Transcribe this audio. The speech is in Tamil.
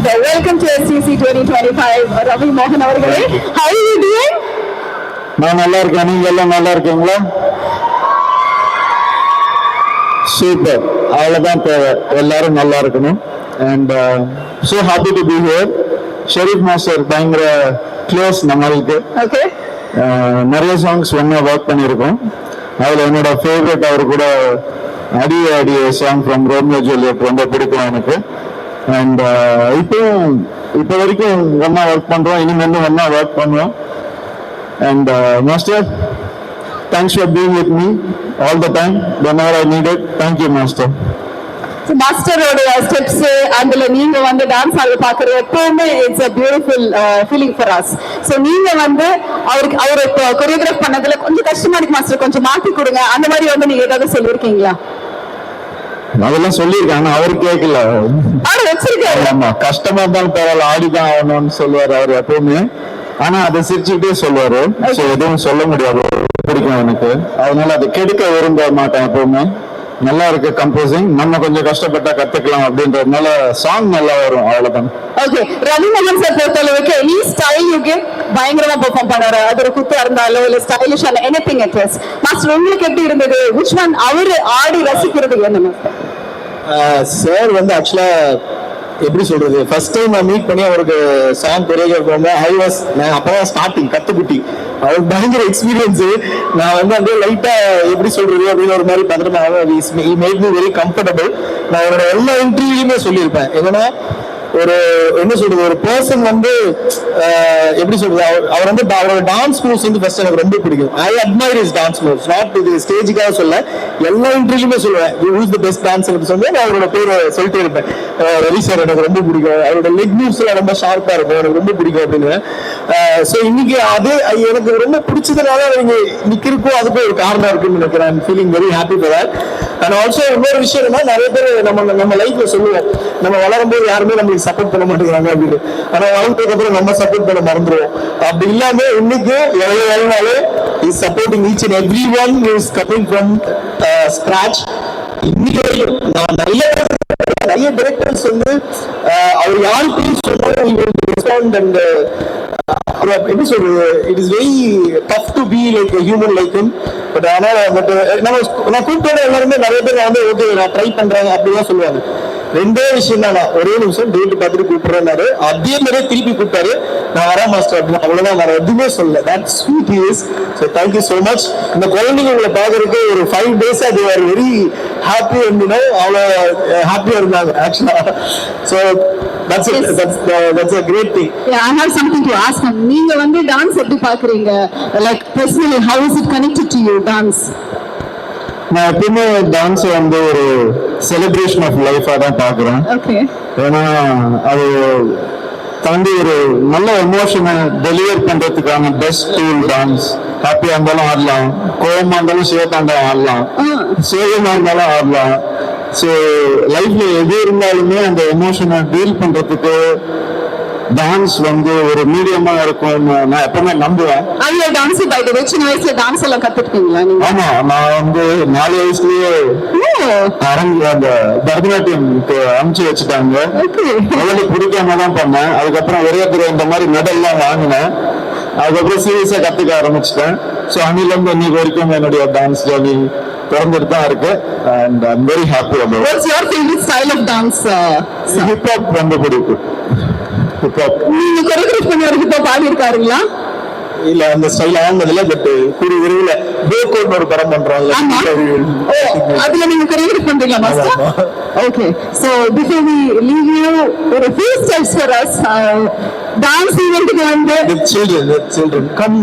welcome to SCC 2025. Ravi Mohan அவர்களே, how are you doing? நான் நல்லா இருக்கேன். நீங்க எல்லாம் நல்லா இருக்கீங்களா? சூப்பர். அவ்வளவுதான் தேவை. எல்லாரும் நல்லா இருக்கணும். And so happy to be here. Sharif master பயங்கர க்ளோஸ் நம்மளுக்கு. Okay. நிறைய சாங்ஸ் ஒன்னா ஒர்க் பண்ணியிருக்கோம். அதுல என்னோட ஃபேவரட் அவர் கூட அடிய அடிய சாங் ஃப்ரம் ரோமியோ ஜூலியட் ரொம்ப பிடிக்கும் எனக்கு. அண்ட் இப்போ வரைக்கும் ஒன்னா ஒர்க் பண்றோம், இனிமேலும் ஒன்னா ஒர்க் பண்ணுவோம். And master, thanks for being with me all the time whenever I needed. Thank you master. மாஸ்டரோட ஸ்டெப்ஸ் அதுல நீங்க வந்து டான்ஸ் ஆட பாக்குறது எப்பவுமே it's a beautiful feeling for us. So நீங்க வந்து அவரு கொரியோகிராஃப் பண்ணதுல கொஞ்சம் கஷ்டமா இருக்கு மாஸ்டர், கொஞ்சம் மாத்தி கொடுங்க அந்த மாதிரி வந்து நீங்க ஏதாவது சொல்லிருக்கீங்களா? அதெல்லாம் சொல்லியிருக்காங்க, அவரு கேட்கல. வச்சிருக்காரு. ஆமா, கஷ்டமா இருந்தாலும் பரவாயில்ல, ஆடிதான் ஆகணும்னு சொல்லுவாரு அவர் எப்பவுமே. ஆனா அதை சிரிச்சுக்கிட்டே சொல்லுவாரு. எதுவும் சொல்ல முடியாது, பிடிக்கும் எனக்கு. அதனால அதை கெடுக்க விரும்ப மாட்டேன் எப்பவுமே. நல்லா இருக்கு கம்போசிங், நம்ம கொஞ்சம் கஷ்டப்பட்டா கத்துக்கலாம் அப்படின்றதுனால சாங் நல்லா வரும், அவ்வளவுதான். ஓகே, ரவி மோகன் சார் பொறுத்தளவுக்கு எனி ஸ்டைல் யூ கிவ் பயங்கரமா பெர்ஃபார்ம் பண்ணாரு. அது ஒரு குத்தா இருந்தாலும் இல்ல ஸ்டைலிஷான எனிதிங் இட் வாஸ். மாஸ்டர் உங்களுக்கு எப்படி இருந்தது? which one அவரு ஆடி ரசிக்கிறது என்ன? சார் வந்து ஆக்சுவலா எப்படி சொல்றது, ஃபர்ஸ்ட் டைம் நான் மீட் பண்ணி அவருக்கு சாங் கொரியோகிராஃப் பண்ணேன். நான் அப்பதான் ஸ்டார்டிங் கத்துக்குட்டி, அவருக்கு பயங்கர எக்ஸ்பீரியன்ஸ். நான் வந்து அப்படியே லைட்டா எப்படி சொல்றது அப்படின்னு ஒரு மாதிரி பண்றேன். Made me very comfortable. நான் அவரோட எல்லா இன்டர்வியூலையுமே சொல்லியிருப்பேன். என்னன்னா ஒரு என்ன சொல்றது, ஒரு பர்சன் வந்து எப்படி சொல்றது, அவர் வந்து அவரோட டான்ஸ் மூவ்ஸ் வந்து ஃபர்ஸ்ட் எனக்கு ரொம்ப பிடிக்கும். I admire his dance moves. Not இது ஸ்டேஜுக்காக சொல்ல, எல்லா இன்டர்வியூலுமே சொல்லுவேன் ஹூஸ் தி பெஸ்ட் டான்ஸர் சொல்லி நான் அவரோட பேரை சொல்லிட்டே இருப்பேன். ரவி சார் எனக்கு ரொம்ப பிடிக்கும், அவரோட லெக் மூவ்ஸ் எல்லாம் ரொம்ப ஷார்ப்பா இருக்கும், எனக்கு ரொம்ப பிடிக்கும் அப்படின்னு. ஸோ இன்னைக்கு அது எனக்கு ரொம்ப பிடிச்சதுனால நீங்க நிக்கிறதுக்கும் அதுக்கும் ஒரு காரணம் இருக்குன்னு நினைக்கிறேன். I'm feeling very happy for that. And also இன்னொரு விஷயம் என்ன, நிறைய பேர் நம்ம லைஃப்ல சொல்லுவோம், நம்ம வளரும் போது யாருமே நம்மளுக்கு சப்போர்ட் பண்ண மாட்டேங்கிறாங்க அப்படின்னு. ஆனா வளர்ந்ததுக்கு அப்புறம் நம்ம சப்போர்ட் பண்ண மறந்துடுவோம். அப்படி இல்லாம இன்னைக்கு எவ்வளவு is supporting each and every one is coming from scratch. இன்னைக்கு நான் நிறைய டைரக்டர்ஸ் வந்து அவர் யாருக்கும் சொன்னாலும் அண்ட் எப்படி சொல்றது, it is very tough to be like human like him. But ஆனால் நான் கூப்பிட்டோட எல்லாருமே நிறைய பேர் வந்து ஓகே நான் ட்ரை பண்றேன் அப்படிதான் சொல்லுவாங்க. ரெண்டே விஷயம் தான், நான் ஒரே நிமிஷம் டேட் பார்த்துட்டு கூப்பிடுறேன்னாரு, அதே மாதிரியே திருப்பி கூப்பிட்டாரு, நான் வரேன் மாஸ்டர் அப்படின்னு. அவ்வளவுதான், வேற எதுவுமே சொல்லல. That sweet is. So thank you so much. இந்த குழந்தைங்க உங்களை பார்க்கறதுக்கு ஒரு 5 days அது ஆர் வெரி ஹாப்பி அப்படின்னா அவ்வளோ ஹாப்பியா இருந்தாங்க ஆக்சுவலா. So that's it. That's a great thing. Yeah, I have something to ask him. நீங்க வந்து டான்ஸ் எப்படி பாக்குறீங்க? Like personally, how is it connected to you, dance? நான் எப்பவுமே டான்ஸ் வந்து ஒரு செலிப்ரேஷன் ஆஃப் லைஃபா தான் பாக்குறேன். ஓகே. ஏன்னா அது தாண்டி ஒரு நல்ல எமோஷனை டெலிவர் பண்றதுக்கான பெஸ்ட் டூல் டான்ஸ். ஹாப்பியா இருந்தாலும் ஆடலாம், கோவமா இருந்தாலும் சேஃபாண்டா ஆடலாம், சேவமா இருந்தாலும் ஆடலாம். ஸோ லைஃப்ல எது இருந்தாலுமே அந்த எமோஷனை டீல் பண்றதுக்கு டான்ஸ் வந்து ஒரு மீடியமா இருக்கும் நான் எப்பவுமே நம்புவேன். ஐயோ டான்ஸ் பை தி வே சின்ன வயசுல டான்ஸ் எல்லாம் கத்துக்கிட்டீங்களா நீங்க? ஆமா, நான் வந்து 4 வயசுலயே அந்த பரதநாட்டியம்க்கு அனுப்பிச்சு வச்சுட்டாங்க. முதல்ல பிடிக்காம தான் பண்ணேன். அதுக்கப்புறம் ஒரே இந்த மாதிரி மெடல் எல்லாம் வாங்கினேன். அதுக்கப்புறம் சீரியஸா கத்துக்க ஆரம்பிச்சிட்டேன். ஸோ அன்னிலிருந்து இன்னைக்கு வரைக்கும் என்னுடைய டான்ஸ் ஜர்னி தொடர்ந்துட்டு தான் இருக்கு. And I am very happy about. What's your favourite style of dance? Hip hop ரொம்ப பிடிக்கும். ஹிப் ஹாப் நீங்க கொரியோகிராஃப் பண்ணி ஒரு ஹிப் ஹாப் ஆடி இருக்காருங்களா? இல்ல அந்த ஸ்டைல் ஆனதுல பட் கூடி விரைவில் பேக்கோட் ஒரு படம் பண்றாங்க, அதுல நீங்க கொரியோகிராஃப் பண்றீங்களா master? Okay, so before we leave you ஒரு few steps for us dance ஈவென்ட்க்கு வந்து with children come